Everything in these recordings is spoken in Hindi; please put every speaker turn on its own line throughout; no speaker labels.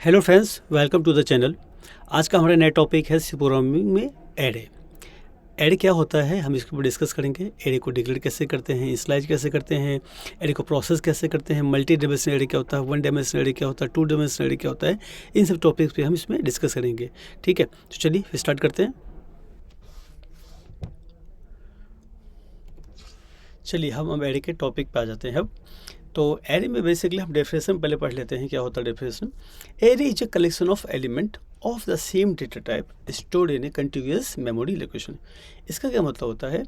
Hello friends, welcome to the channel. आज का हमारा नया टॉपिक है सी प्रोग्रामिंग में एरे। एरे क्या होता है हम इसके ऊपर डिस्कस करेंगे। एरे को डिक्लेयर कैसे करते हैं, इनिशियलाइज कैसे करते हैं, एरे को प्रोसेस कैसे करते हैं, मल्टी डायमेंशनल एरे क्या होता है, वन डायमेंशनल एरे क्या होता है, टू डायमेंशनल एरे क्या होता है, इन सब टॉपिक्स पे हम इसमें डिस्कस करेंगे। ठीक है, तो चलिए स्टार्ट करते हैं। चलिए हम अब एरे के टॉपिक पे आ जाते हैं। अब तो एरे में बेसिकली हम डेफिनेशन पहले पढ़ लेते हैं। क्या होता है definition? Array is a collection of element of the same data type stored in A continuous memory location. इसका क्या मतलब होता है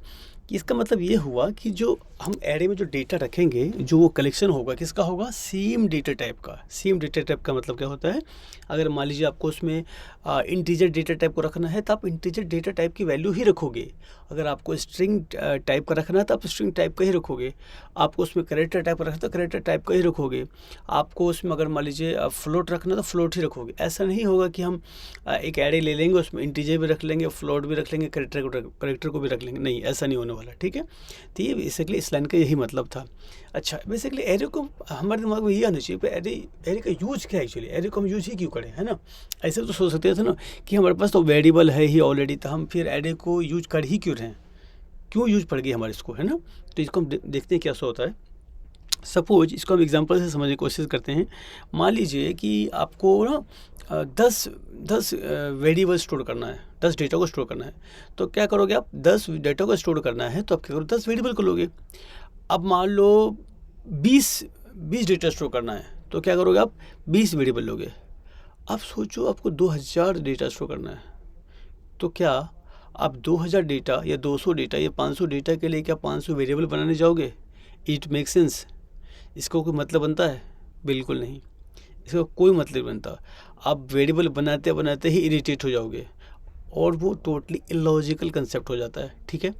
कि इसका मतलब ये हुआ कि जो हम एरे में जो डेटा रखेंगे, जो वो कलेक्शन होगा किसका होगा? सेम डेटा टाइप का। सेम डेटा टाइप का मतलब क्या होता है? अगर मान लीजिए आपको उसमें इंटीजर डेटा टाइप को रखना है तो आप इंटीजर डेटा टाइप की वैल्यू ही रखोगे। अगर आपको स्ट्रिंग टाइप का रखना है तो आप स्ट्रिंग टाइप का ही रखोगे। आपको उसमें कैरेक्टर टाइप का रखना है तो कैरेक्टर टाइप का ही रखोगे। आपको उसमें अगर मान लीजिए फ्लोट रखना है तो फ्लोट ही रखोगे। ऐसा नहीं होगा कि हम एक एरे ले लेंगे, उसमें इंटीजर भी रख लेंगे, फ्लोट भी रख लेंगे, कैरेक्टर को भी रख लेंगे। नहीं, ऐसा नहीं होने वाला। ठीक है, तो ये बेसिकली इस लाइन का यही मतलब था। अच्छा, बेसिकली एरे को हमारे दिमाग में ये आना चाहिए कि एरे का यूज क्या है। एक्चुअली एरे को हम यूज ही क्यों करें, है ना? ऐसे तो सोच सकते थे ना कि हमारे पास तो वेरिएबल है ही ऑलरेडी, तो हम फिर एरे को यूज कर ही क्यों रहे हैं, क्यों यूज पड़ गई हमारे इसको, है ना? तो इसको हम देखते हैं क्या होता है। सपोज इसको हम एग्जांपल से समझने की कोशिश करते हैं। मान लीजिए कि आपको ना 10 वेरिएबल स्टोर करना है, 10 डेटा को स्टोर करना है। तो क्या करोगे आप? 10 डेटा को स्टोर करना है तो आप क्या करो, 10 वेरिएबल को लोगे। अब मान लो 20 डेटा स्टोर करना है तो क्या करोगे आप? 20 वेरिएबल लोगे। अब सोचो आपको 2000 डेटा स्टोर करना है तो क्या आप 2000 डेटा या 200 डेटा या 500 डेटा के लिए क्या 500 वेरिएबल बनाने जाओगे? It make sense? इसका कोई मतलब बनता है? बिल्कुल नहीं, इसका कोई मतलब नहीं बनता। आप वेरिएबल बनाते बनाते ही इरिटेट हो जाओगे और वो टोटली इलॉजिकल कंसेप्ट हो जाता है। ठीक है,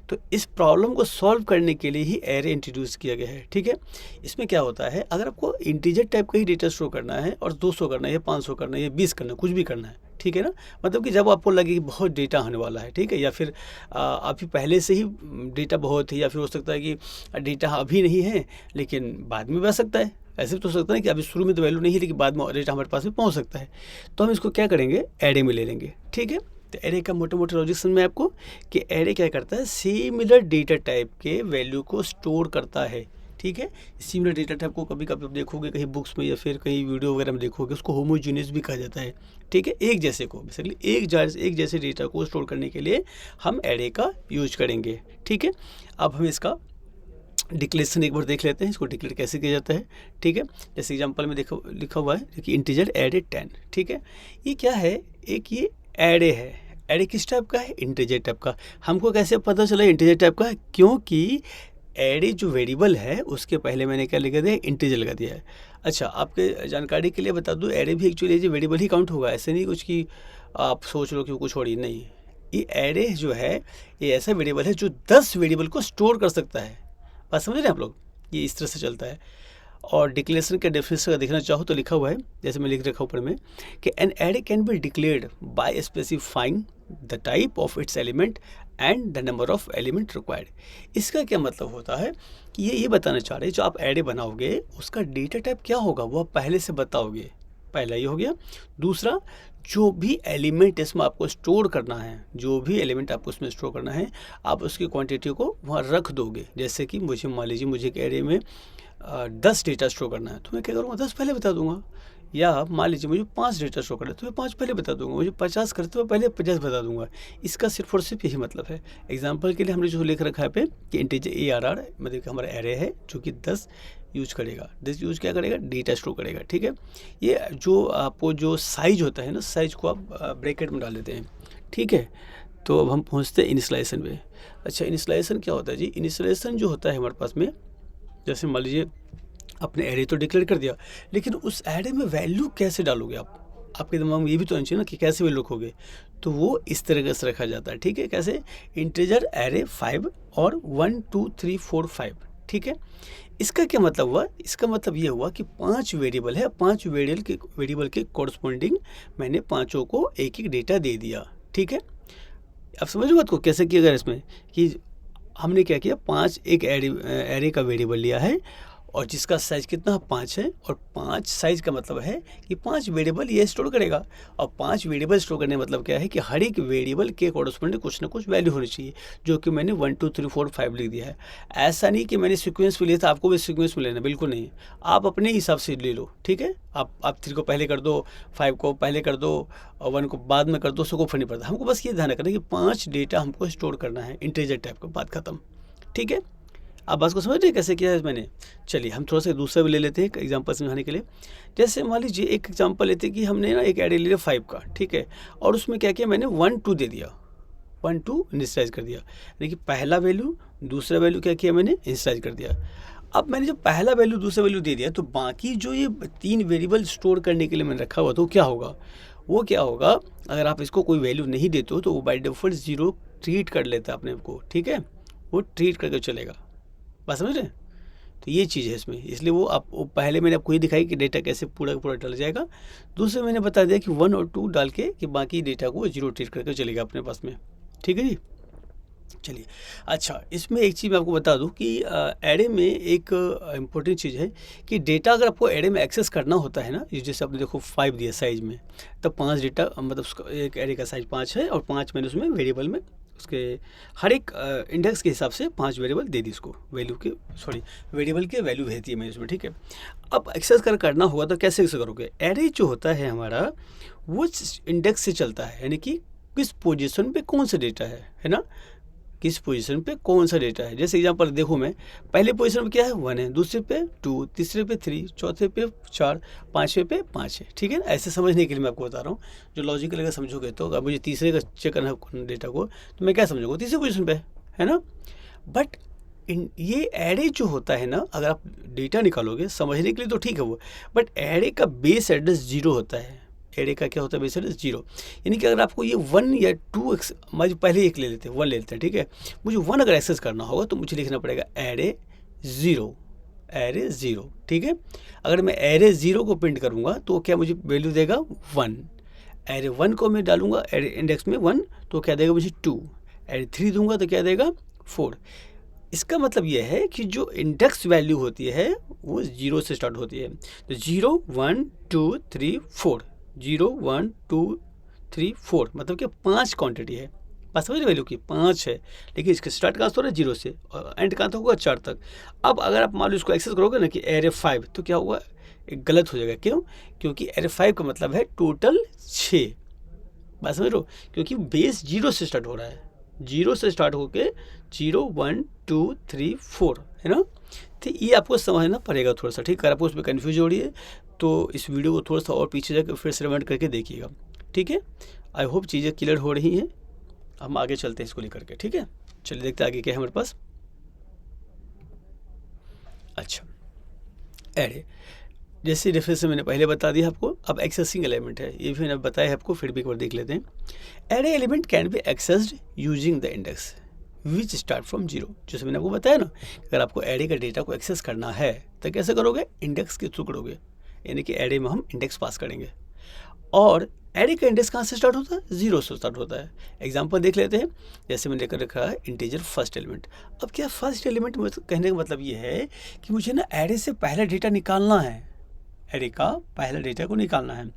तो इस प्रॉब्लम को सॉल्व करने के लिए ही एरे इंट्रोड्यूस किया गया है। ठीक है, इसमें क्या होता है, अगर आपको इंटीजर टाइप का ही डेटा स्टोर करना है और 200 करना है या 500 करना है या 20 करना है, कुछ भी करना है, ठीक है ना? मतलब कि जब आपको लगे कि बहुत डेटा आने वाला है, ठीक है, या फिर अभी पहले से ही डेटा बहुत है, या फिर हो सकता है कि डेटा अभी नहीं है लेकिन बाद में भी आ सकता है। ऐसे भी तो हो सकता है कि अभी शुरू में तो वैल्यू नहीं है लेकिन बाद में डेटा हमारे पास में पहुंच सकता है। तो हम इसको क्या करेंगे? एरे में ले लेंगे। ठीक है, तो एरे का मोटे मोटे लॉजिक समझ में आपको कि एरे क्या करता है? सिमिलर डेटा टाइप के वैल्यू को स्टोर करता है। ठीक है, सिमिलर डेटा टाइप को कभी कभी आप देखोगे कहीं बुक्स में या फिर कहीं वीडियो वगैरह में देखोगे, उसको होमोजीनियस भी कहा जाता है। ठीक है, एक जैसे को बेसिकली एक जैसे डेटा को स्टोर करने के लिए हम एरे का यूज करेंगे। ठीक है, अब हम इसका डिक्लेरेशन एक बार देख लेते हैं, इसको डिक्लेयर कैसे किया जाता है। ठीक है, जैसे एग्जांपल में लिखा हुआ है कि इंटीजर एरे 10। ठीक है, ये क्या है? एक ये एरे है। एरे किस टाइप का है? इंटीजर टाइप का। हमको कैसे पता चला इंटीजर टाइप का है? क्योंकि एरे जो वेरिएबल है उसके पहले मैंने क्या लिखा दिया? इंटीजर लगा दिया है। अच्छा, आपके जानकारी के लिए बता दूं, एरे भी एक्चुअली जो वेरिएबल ही काउंट होगा। ऐसे नहीं कुछ कि आप सोच लो कि कुछ और ही नहीं। ये एरे जो है ये ऐसा वेरिएबल है जो 10 वेरिएबल को स्टोर कर सकता है। बात समझ रहे हैं आप लोग? ये इस तरह से चलता है। और डिक्लेरेशन के डेफिनेशन का देखना चाहो तो लिखा हुआ है, जैसे मैं लिख रखा ऊपर में, कि an array can be declared by specifying the type of its element and the number of element required. इसका क्या मतलब होता है कि ये बताना चाह रहे हैं जो आप एरे बनाओगे उसका डेटा टाइप क्या होगा वो आप पहले से बताओगे। पहला ये हो गया। दूसरा, जो भी एलिमेंट इसमें आपको स्टोर करना है, जो भी एलिमेंट आपको उसमें स्टोर करना है, आप उसकी क्वांटिटी को वहाँ रख दोगे। जैसे कि मुझे मान लीजिए मुझे एक एरे में 10 डेटा स्टोर करना है तो मैं क्या करूँगा? 10 पहले बता दूंगा। या मान लीजिए मुझे 5 डेटा स्टोर करना है तो मैं 5 पहले बता दूंगा। मुझे 50 करते हुए पहले 50 बता दूंगा। इसका सिर्फ और सिर्फ यही मतलब है। एग्जाम्पल के लिए हमने जो लिख रखा है पे कि इंटीजर ARR मतलब कि हमारा एरे है जो कि 10 यूज करेगा। 10 यूज क्या करेगा? डेटा स्टोर करेगा। ठीक है, ये जो आपको जो साइज होता है ना, साइज को आप ब्रैकेट में डाल देते हैं। ठीक है, तो अब हम पहुँचते हैं इनिशियलाइजेशन पे। अच्छा, इनिशियलाइजेशन क्या होता है जी? इनिशियलाइजेशन जो होता है हमारे पास में, जैसे मान लीजिए आपने एरे तो डिक्लेयर कर दिया, लेकिन उस एरे में वैल्यू कैसे डालोगे आप? आपके दिमाग में ये भी तो आना चाहिए ना कि कैसे वैल्यू रखोगे। तो वो इस तरीके से रखा जाता है। ठीक है, कैसे? इंटीजर एरे 5 और 1 2 3 4 5। ठीक है, इसका क्या मतलब हुआ? इसका मतलब ये हुआ कि 5 वेरिएबल है, 5 वेरिएबल के कॉरस्पॉन्डिंग मैंने पाँचों को एक एक डेटा दे दिया। ठीक है, अब समझो बात को कैसे किया गया इसमें कि हमने क्या किया? 5 एक एरे का वेरिएबल लिया है और जिसका साइज कितना 5 है, और 5 साइज का मतलब है कि 5 वेरिएबल ये स्टोर करेगा। और 5 वेरिएबल स्टोर करने का मतलब क्या है कि हर एक वेरिएबल के कॉरस्पॉन्डिंग कुछ ना कुछ वैल्यू होनी चाहिए, जो कि मैंने 1 2 3 4 5 लिख दिया है। ऐसा नहीं कि मैंने सीक्वेंस में लिया था, आपको भी सीक्वेंस में लेना, बिल्कुल नहीं, आप अपने हिसाब से ले लो, ठीक है। आप 3 को पहले कर दो, 5 को पहले कर दो, और 1 को बाद में कर दो, उसको फर्क नहीं पड़ता। हमको बस ये ध्यान रखना है कि 5 डेटा हमको स्टोर करना है, इंटीजर टाइप का, बात खत्म, ठीक है। अब बात को समझ रहे हैं कैसे किया है मैंने। चलिए हम थोड़ा सा दूसरा भी ले लेते हैं एक एग्जांपल समझाने के लिए। जैसे मान लीजिए एक एग्जांपल लेते हैं कि हमने ना एक एरे ले लिया 5 का, ठीक है, और उसमें क्या किया मैंने 1 2 दे दिया, 1 2 इनिशियलाइज कर दिया, यानी कि पहला वैल्यू दूसरा वैल्यू क्या किया मैंने इनिशियलाइज कर दिया। अब मैंने जब पहला वैल्यू दूसरा वैल्यू दे दिया, तो बाकी जो ये 3 वेरिएबल स्टोर करने के लिए मैंने रखा हुआ, तो क्या होगा, वो क्या होगा, अगर आप इसको कोई वैल्यू नहीं देते हो तो वो बाय डिफॉल्ट 0 ट्रीट कर लेता है अपने को, ठीक है, वो ट्रीट करके चलेगा, बात समझ रहे हैं। तो ये चीज़ है इसमें, इसलिए वो पहले मैंने आपको ये दिखाई कि डेटा कैसे पूरा का पूरा डल जाएगा, दूसरे मैंने बता दिया कि 1 और 2 डाल के कि बाकी डेटा को 0 ट्रीट करके चलेगा अपने पास में, ठीक है जी। चलिए, अच्छा इसमें एक चीज़ मैं आपको बता दूं कि एरे में एक इम्पोर्टेंट चीज़ है कि डेटा अगर आपको एरे में एक्सेस करना होता है ना, जैसे आपने देखो 5 दिया साइज में, तब 5 डेटा मतलब उसका एक एरे का साइज 5 है, और 5 मैंने उसमें वेरिएबल में उसके हर एक इंडेक्स के हिसाब से 5 वेरिएबल दे दी उसको, वेरिएबल के वैल्यू भेजती है मैंने उसमें, ठीक है। अब एक्सेस करना होगा तो कैसे करोगे, एरे जो होता है हमारा वो इंडेक्स से चलता है, यानी कि किस पोजीशन पे कौन सा डेटा है ना, किस पोजीशन पे कौन सा डेटा है। जैसे एग्जांपल देखो, मैं पहले पोजीशन पे क्या है 1 है, दूसरे पे 2, तीसरे पे 3, चौथे पे 4, पाँचवें पे 5 है, ठीक है ना। ऐसे समझने के लिए मैं आपको बता रहा हूँ, जो लॉजिकल अगर समझोगे तो अगर मुझे तीसरे का चेक करना है डेटा को, तो मैं क्या समझूंगा तीसरे पोजीशन पे है ना। बट ये एरे जो होता है ना, अगर आप डेटा निकालोगे समझने के लिए तो ठीक है वो, बट एरे का बेस एड्रेस 0 होता है। एरे का क्या होता है बेस एड्रेस 0, यानी कि अगर आपको ये 1 या 2 मुझे पहले एक ले लेते हैं 1 ले लेते हैं, ठीक है। मुझे 1 अगर एक्सेस करना होगा तो मुझे लिखना पड़ेगा एरे 0, ठीक है। अगर मैं एरे 0 को प्रिंट करूँगा तो क्या मुझे वैल्यू देगा 1, एरे 1 को मैं डालूंगा एरे इंडेक्स में 1 तो क्या देगा मुझे 2, एरे 3 दूंगा तो क्या देगा 4। इसका मतलब यह है कि जो इंडेक्स वैल्यू होती है वो 0 से स्टार्ट होती है, तो 0 1 2 3 4, 0 1 2 3 4 मतलब कि 5 क्वांटिटी है, बस समझ वैल्यू की 5 है, लेकिन इसका स्टार्ट कहाँ से हो रहा है 0 से, और एंड कहाँ तक होगा 4 तक। अब अगर आप मान लो इसको एक्सेस करोगे ना कि एरे 5, तो क्या होगा एक गलत हो जाएगा, क्यों, क्योंकि एरे 5 का मतलब है टोटल 6, बात समझ लो, क्योंकि बेस 0 से स्टार्ट हो रहा है, 0 से स्टार्ट होके 0 1 2 3 4 है ना। तो ये आपको समझना पड़ेगा थोड़ा सा, ठीक। अगर आपको उसमें कन्फ्यूज हो रही है तो इस वीडियो को थोड़ा सा और पीछे जाकर फिर से रिवाइंड करके देखिएगा, ठीक है। आई होप चीज़ें क्लियर हो रही हैं। हम आगे चलते हैं इसको लेकर के, ठीक है। चलिए देखते हैं आगे क्या है हमारे पास। अच्छा, एरे जैसे रेफरेंस मैंने पहले बता दिया आपको, अब एक्सेसिंग एलिमेंट है, ये भी मैंने बताया है आपको, फिर भी एक बार देख लेते हैं। Array element can be accessed using the index which start from 0, जैसे मैंने आपको बताया ना, अगर आपको एरे का डेटा को एक्सेस करना है तो कैसे करोगे, इंडेक्स के थ्रू करोगे, यानी कि एरे में हम इंडेक्स पास करेंगे। और एरे का इंडेक्स कहाँ से स्टार्ट होता है, 0 से स्टार्ट होता है। एग्जांपल देख लेते हैं, जैसे मैंने लेकर रखा है इंटीजर फर्स्ट एलिमेंट। अब क्या फर्स्ट एलिमेंट कहने का मतलब ये है कि मुझे ना एरे से पहला डेटा निकालना है, एरे का पहला डेटा को निकालना है।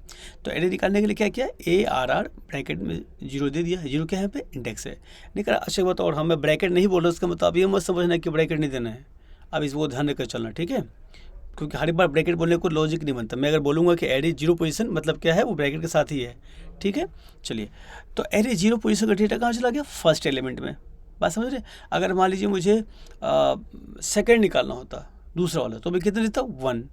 तो एरे निकालने के लिए क्या किया, ARR ब्रैकेट में 0 दे दिया, 0 क्या है पे इंडेक्स है, निकल। अच्छा बात, और मैं ब्रैकेट नहीं बोल रहा, उसका मतलब अब ये मत समझना कि ब्रैकेट नहीं देना है, अब इसको ध्यान रखकर चलना, ठीक है, क्योंकि हर बार ब्रैकेट बोलने को लॉजिक नहीं बनता। मैं अगर बोलूँगा कि एरे 0 पोजीशन मतलब क्या है, वो ब्रैकेट के साथ ही है, ठीक है। चलिए, तो एरे 0 पोजीशन का डेटा कहाँ चला गया, फर्स्ट एलिमेंट में, बात समझ रहे। अगर मान लीजिए मुझे सेकेंड निकालना होता दूसरा वाला, तो मैं कितना देता 1,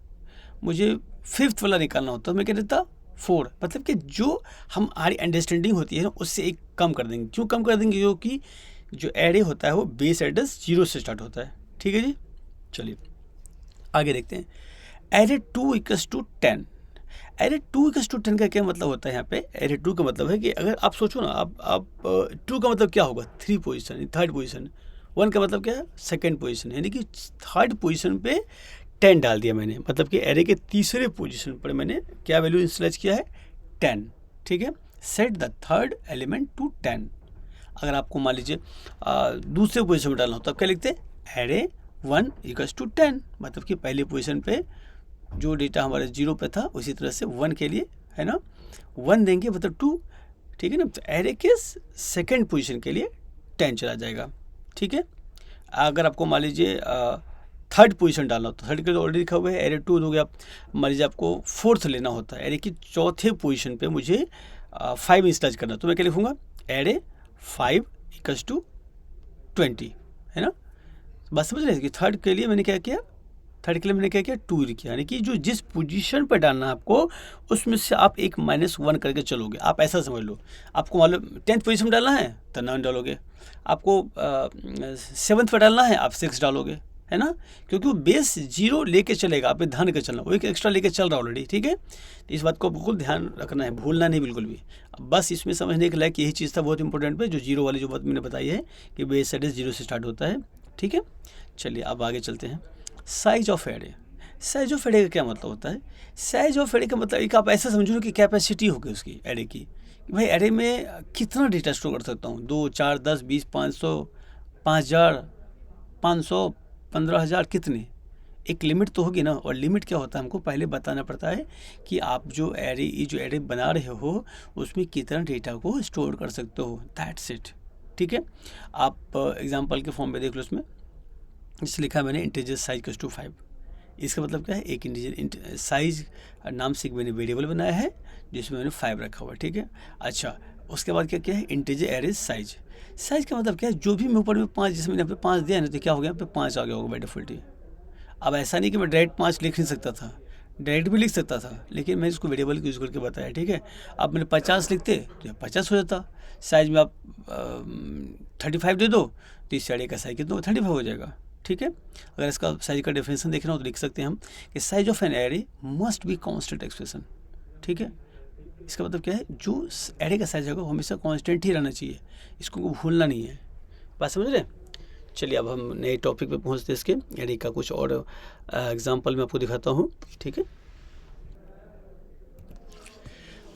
मुझे फिफ्थ वाला निकालना होता तो मैं क्या देता 4, मतलब कि जो हमारी अंडरस्टैंडिंग होती है ना उससे एक कम कर देंगे। क्यों कम कर देंगे, क्योंकि जो एरे होता है वो बेस एड्रेस 0 से स्टार्ट होता है, ठीक है जी। चलिए आगे देखते हैं, एरे 2 = 10। एरे 2 = 10 का क्या मतलब होता है यहाँ पे, एरे 2 का मतलब है कि अगर आप सोचो ना, आप 2 का मतलब क्या होगा, 3 पोजीशन, थर्ड पोजीशन, 1 का मतलब क्या है, सेकेंड पोजीशन, यानी कि थर्ड पोजीशन पे 10 डाल दिया मैंने, मतलब कि एरे के तीसरे पोजीशन पर मैंने क्या वैल्यू इंस्टॉल किया है, 10, ठीक है। Set the third element to 10। अगर आपको मान लीजिए दूसरे पोजीशन में डालना हो तो आप क्या लिखते हैं, एरे 1 इक्वल्स टू 10, मतलब कि पहली पोजीशन पे जो डेटा हमारे 0 पे था उसी तरह से 1 के लिए, है ना, 1 देंगे मतलब 2, ठीक है ना। तो एरे के सेकेंड पोजीशन के लिए 10 चला जाएगा, ठीक है। अगर आपको मान लीजिए थर्ड पोजीशन डालना हो तो थर्ड के लिए ऑलरेडी लिखा हुआ है, एरे 2 दोगे आप। मान लीजिए आपको फोर्थ लेना होता है, एरे की चौथे पोजीशन पे मुझे 5 इंस्टाइज करना, तो मैं क्या लिखूँगा, एरे 5 इक्वल्स टू 20, है ना। बात समझ रहे हैं कि थर्ड के लिए मैंने क्या किया, 2 लिखा, यानी कि जो जिस पोजीशन पर डालना है आपको उसमें से आप एक -1 करके चलोगे। आप ऐसा समझ लो, आपको मालूम 10th पोजीशन में डालना है तो 9 डालोगे, आपको 7th पर डालना है आप 6 डालोगे, है ना, क्योंकि वो बेस 0 लेके चलेगा, आप ध्यान के चलना, वो एक एक्स्ट्रा लेके चल रहा ऑलरेडी, ठीक है। तो इस बात को बिल्कुल ध्यान रखना है, भूलना नहीं बिल्कुल भी। बस इसमें समझने के लायक यही चीज़ था बहुत इंपॉर्टेंट पे, जो 0 वाली जो बात मैंने बताई है कि बेस एड्रेस 0 से स्टार्ट होता है, ठीक है। चलिए अब आगे चलते हैं। Size of array, size of array का क्या मतलब होता है? साइज ऑफ एरे का मतलब एक आप ऐसा समझो कि कैपेसिटी होगी उसकी एरे की, कि भाई एरे में कितना डेटा स्टोर कर सकता हूँ, 2, 4, 10, 20, 500, 5000, 500, 15,000, कितने, एक लिमिट तो होगी ना। और लिमिट क्या होता है हमको पहले बताना पड़ता है कि आप जो एरे बना रहे हो उसमें कितना डेटा को स्टोर कर सकते हो, दैट्स इट, ठीक है। आप एग्जांपल के फॉर्म में देख लो, उसमें जैसे लिखा है मैंने इंटीजर साइज इक्वल्स टू 5, इसका मतलब क्या है, एक इंटीजर साइज नाम से मैंने वेरिएबल बनाया है जिसमें मैंने 5 रखा हुआ है, ठीक है। अच्छा, उसके बाद क्या क्या है, इंटीजर एरे साइज, साइज का मतलब क्या है, जो भी मैं ऊपर में 5, जैसे मैंने यहाँ पे 5 दिया है ना, तो क्या हो गया, यहाँ पे 5 आ गया होगा बाई डिफॉल्ट ही। अब ऐसा नहीं कि मैं डायरेक्ट 5 लिख नहीं सकता था, डायरेक्ट भी लिख सकता था, लेकिन मैं इसको वेरिएबल यूज़ करके बताया, ठीक है। अब मैंने 50 लिखते तो 50 हो जाता, साइज में आप 35 दे दो तो इस एरे का साइज कितना 35 हो जाएगा, ठीक है। अगर इसका साइज का डेफिनेशन देखना हो तो लिख सकते हैं हम कि size of an array must be constant expression, ठीक है। इसका मतलब क्या है, जो एरे का साइज होगा वो हमेशा कांस्टेंट ही रहना चाहिए, इसको भूलना नहीं है, बात समझ रहे हैं। चलिए अब हम नए टॉपिक पे पहुंचते हैं, इसके एरे का कुछ और एग्जांपल मैं आपको दिखाता हूँ, ठीक है।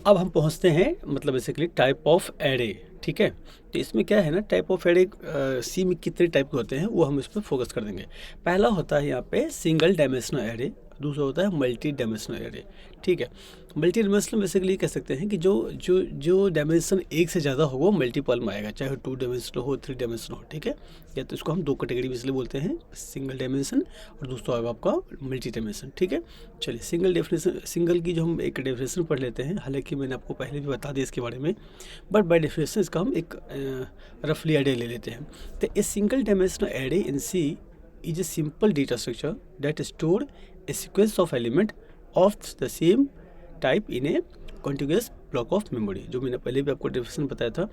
अब हम पहुंचते हैं मतलब बेसिकली टाइप ऑफ एरे, ठीक है। तो इसमें क्या है ना, टाइप ऑफ एरे सी में कितने टाइप के होते हैं वो हम इस पर फोकस कर देंगे। पहला होता है यहाँ पे सिंगल डायमेंशनल एरे, दूसरा होता है मल्टी डायमेंशनल एरे, ठीक है। मल्टी डायमेंशनल बेसिकली कह सकते हैं कि जो जो जो डायमेंशन एक से ज़्यादा हो वो मल्टीपल में आएगा, चाहे 2 डायमेंशनल हो 3 डायमेंशनल हो, ठीक है। या तो इसको हम 2 कैटेगरी में इसलिए बोलते हैं, सिंगल डायमेंशन और दूसरा होगा आपका मल्टी डायमेंशन, ठीक है। चलिए सिंगल की जो हम एक डेफिनेशन पढ़ लेते हैं, हालांकि मैंने आपको पहले भी बता दिया इसके बारे में, बट बाय डेफिनेशन इसका हम एक रफली एरे ले लेते हैं। तो a single dimensional array in C is a simple data structure that store a sequence of element of the same type in a contiguous block of memory, जो मैंने पहले भी आपको डेफिनेशन बताया था।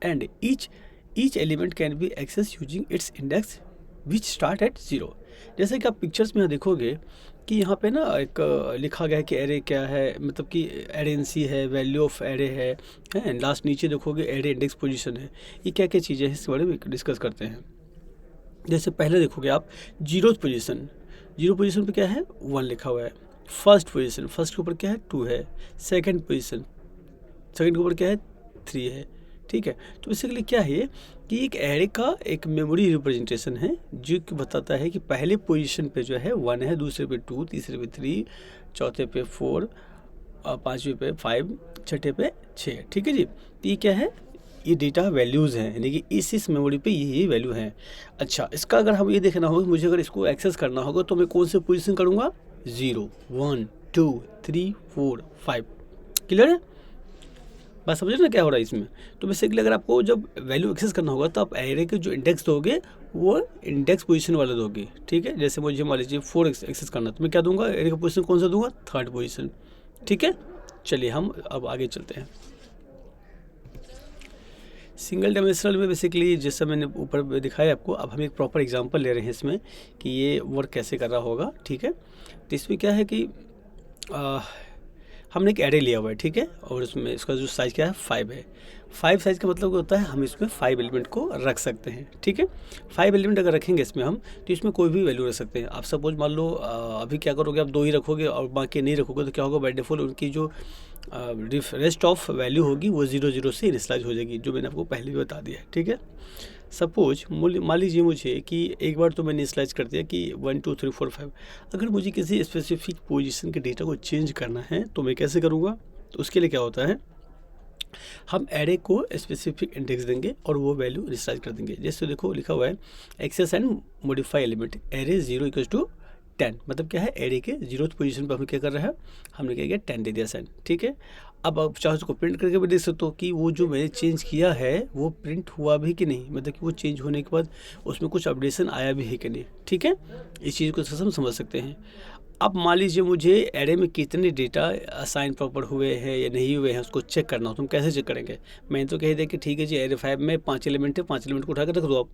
and each element can be accessed using its index which start at 0। जैसे कि आप पिक्चर्स में यहाँ देखोगे कि यहाँ पे ना एक लिखा गया है कि एरे क्या है, मतलब कि एरे इन सी है, वैल्यू ऑफ एरे है, लास्ट नीचे देखोगे एरे इंडेक्स पोजीशन है। ये क्या क्या चीज़ें हैं इसके बारे में डिस्कस करते हैं। जैसे पहले देखोगे आप जीरो पोजीशन पे क्या है 1 लिखा हुआ है, फर्स्ट के ऊपर क्या है 2 है, सेकंड के ऊपर क्या है 3 है, ठीक है। तो बेसिकली क्या है कि एक एरे का एक मेमोरी रिप्रेजेंटेशन है जो कि बताता है कि पहले पोजीशन पे जो है 1 है, दूसरे पे 2, तीसरे पे 3, चौथे पे 4, पाँचवें पे 5, छठे पे 6, ठीक है जी। तो ये क्या है, ये डेटा वैल्यूज़ हैं, यानी कि इस मेमोरी पे यही वैल्यू हैं। अच्छा, इसका अगर हम ये देखना होगा, मुझे अगर इसको एक्सेस करना होगा तो मैं कौन से पोजीशन करूँगा, 0, 1, 2, 3, 4, 5, क्लियर है, बात समझ रहे ना क्या हो रहा है इसमें। तो बेसिकली अगर आपको जब वैल्यू एक्सेस करना होगा तो आप एरे के जो इंडेक्स दोगे वो इंडेक्स पोजीशन वाला दोगे, ठीक है। जैसे मुझे मान लीजिए 4 एक्सेस करना, तो मैं क्या दूंगा, एरे का पोजीशन कौन सा दूंगा, 3rd पोजीशन, ठीक है। चलिए हम अब आगे चलते हैं। सिंगल डायमेंशनल में बेसिकली जैसा मैंने ऊपर दिखाया आपको, अब हम एक प्रॉपर एग्जांपल ले रहे हैं इसमें कि ये वर्क कैसे कर रहा होगा, ठीक है। तो इसमें क्या है कि हमने एक एरे लिया हुआ है, ठीक है, और उसमें इसका जो साइज़ क्या है 5 है। 5 साइज़ का मतलब होता है हम इसमें 5 एलिमेंट को रख सकते हैं, ठीक है। 5 एलिमेंट अगर रखेंगे इसमें हम, तो इसमें कोई भी वैल्यू रख सकते हैं। आप सपोज मान लो अभी क्या करोगे, आप 2 ही रखोगे और बाकी नहीं रखोगे, तो क्या होगा, बाय डिफॉल्ट उनकी जो रेस्ट ऑफ वैल्यू होगी वो 0 0 से इनिशियलाइज हो जाएगी, जो मैंने आपको पहले भी बता दिया है, ठीक है। सपोज मान लीजिए मुझे कि एक बार तो मैंने स्लाइज कर दिया कि 1 2 3 4 5, अगर मुझे किसी स्पेसिफिक पोजीशन के डेटा को चेंज करना है तो मैं कैसे करूँगा? तो उसके लिए क्या होता है, हम एरे को स्पेसिफिक इंडेक्स देंगे और वो वैल्यू रिस्टाइज कर देंगे। जैसे देखो लिखा हुआ है access and modify element array 0 equals to 10, मतलब क्या है, एरे के 0th पोजीशन पर हम क्या कर रहे हैं, हमने क्या किया 10 दे दिया साइन, ठीक है। अब आप चाहो उसको प्रिंट करके भी देख सकते हो कि वो जो मैंने चेंज किया है वो प्रिंट हुआ भी कि नहीं, मतलब कि वो चेंज होने के बाद उसमें कुछ अपडेशन आया भी है कि नहीं, ठीक है। इस चीज़ को हम समझ सकते हैं। अब मान लीजिए मुझे एरे में कितने डेटा असाइन प्रॉपर हुए हैं या नहीं हुए हैं उसको चेक करना हो, तो हम कैसे चेक करेंगे? मैंने तो कह दिया कि ठीक है जी, एरे 5 में 5 एलिमेंट है, 5 एलिमेंट को उठा कर रख दो आप,